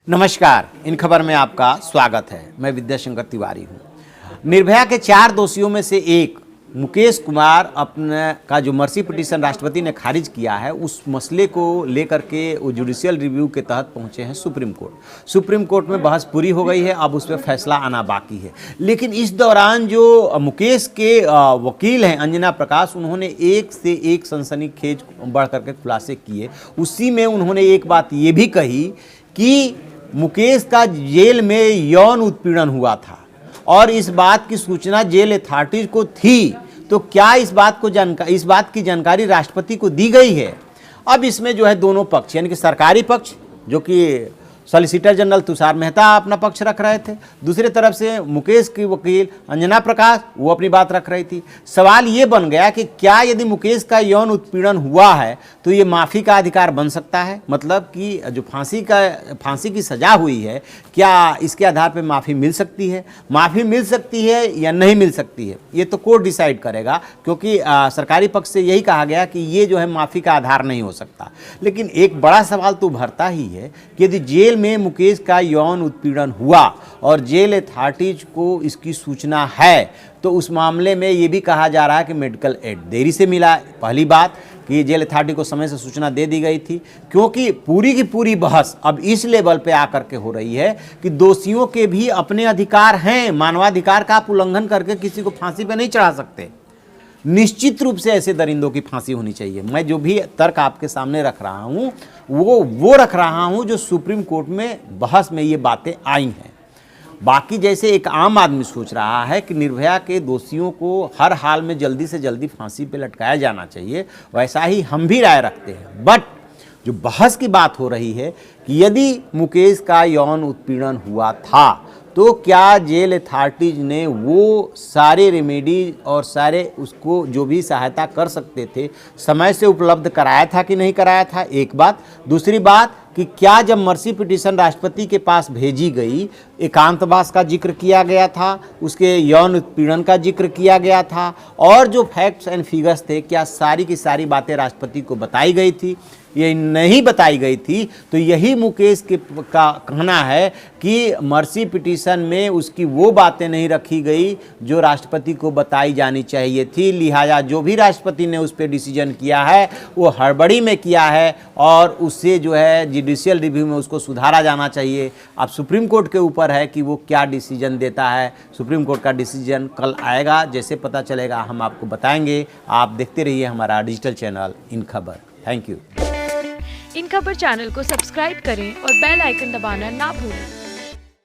नमस्कार, इन खबर में आपका स्वागत है। मैं विद्याशंकर तिवारी हूँ। निर्भया के 4 दोषियों में से एक मुकेश कुमार अपने का जो मर्सी पिटीशन राष्ट्रपति ने खारिज किया है, उस मसले को लेकर के वो जुडिशियल रिव्यू के तहत पहुंचे हैं सुप्रीम कोर्ट। सुप्रीम कोर्ट में बहस पूरी हो गई है, अब उस पर फैसला आना बाकी है। लेकिन इस दौरान जो मुकेश के वकील हैं अंजना प्रकाश, उन्होंने एक से एक सनसनीखेज बढ़ करके खुलासे किए। उसी में उन्होंने एक बात ये भी कही कि मुकेश का जेल में यौन उत्पीड़न हुआ था और इस बात की सूचना जेल अथॉरिटीज को थी, तो क्या इस बात की जानकारी राष्ट्रपति को दी गई है। अब इसमें जो है दोनों पक्ष, यानी कि सरकारी पक्ष जो कि सॉलिसिटर जनरल तुषार मेहता अपना पक्ष रख रहे थे, दूसरी तरफ से मुकेश की वकील अंजना प्रकाश वो अपनी बात रख रही थी। सवाल ये बन गया कि क्या यदि मुकेश का यौन उत्पीड़न हुआ है तो ये माफ़ी का अधिकार बन सकता है, मतलब कि जो फांसी की सज़ा हुई है, क्या इसके आधार पर माफ़ी मिल सकती है, या नहीं मिल सकती है, ये तो कोर्ट डिसाइड करेगा, क्योंकि सरकारी पक्ष से यही कहा गया कि ये जो है माफ़ी का आधार नहीं हो सकता। लेकिन एक बड़ा सवाल तो उभरता ही है कि यदि जेल में मुकेश का यौन उत्पीड़न हुआ और जेल अथॉरिटीज को इसकी सूचना है, तो उस मामले में ये भी कहा जा रहा है कि मेडिकल एड देरी से मिला। पहली बात कि जेल अथॉरिटी को समय से सूचना दे दी गई थी, क्योंकि पूरी की पूरी बहस अब इस लेवल पे आकर के हो रही है कि दोषियों के भी अपने अधिकार हैं। मानवाधिकार का आप उल्लंघन करके किसी को फांसी पे नहीं चढ़ा सकते। निश्चित रूप से ऐसे दरिंदों की फांसी होनी चाहिए। मैं जो भी तर्क आपके सामने रख रहा हूँ वो रख रहा हूँ जो सुप्रीम कोर्ट में बहस में ये बातें आई हैं। बाकी जैसे एक आम आदमी सोच रहा है कि निर्भया के दोषियों को हर हाल में जल्दी से जल्दी फांसी पे लटकाया जाना चाहिए, वैसा ही हम भी राय रखते हैं। बट जो बहस की बात हो रही है कि यदि मुकेश का यौन उत्पीड़न हुआ था तो क्या जेल अथॉरिटीज ने वो सारे रेमेडी और सारे उसको जो भी सहायता कर सकते थे समय से उपलब्ध कराया था कि नहीं कराया था, एक बात। दूसरी बात कि क्या जब मर्सी पिटीशन राष्ट्रपति के पास भेजी गई, एकांतवास का जिक्र किया गया था, उसके यौन उत्पीड़न का जिक्र किया गया था, और जो फैक्ट्स एंड फिगर्स थे, क्या सारी की सारी बातें राष्ट्रपति को बताई गई थी। ये नहीं बताई गई थी तो यही मुकेश का कहना है कि मर्सी पिटीशन में उसकी वो बातें नहीं रखी गई जो राष्ट्रपति को बताई जानी चाहिए थी। लिहाजा जो भी राष्ट्रपति ने उस पर डिसीजन किया है वो हड़बड़ी में किया है और उससे जो है जुडिशियल रिव्यू में उसको सुधारा जाना चाहिए। अब सुप्रीम कोर्ट के ऊपर है कि वो क्या डिसीजन देता है। सुप्रीम कोर्ट का डिसीजन कल आएगा, जैसे पता चलेगा हम आपको बताएंगे। आप देखते रहिए हमारा डिजिटल चैनल इन खबर। Thank you. इन खबर चैनल को सब्सक्राइब करें और बेल आइकन दबाना ना भूलें।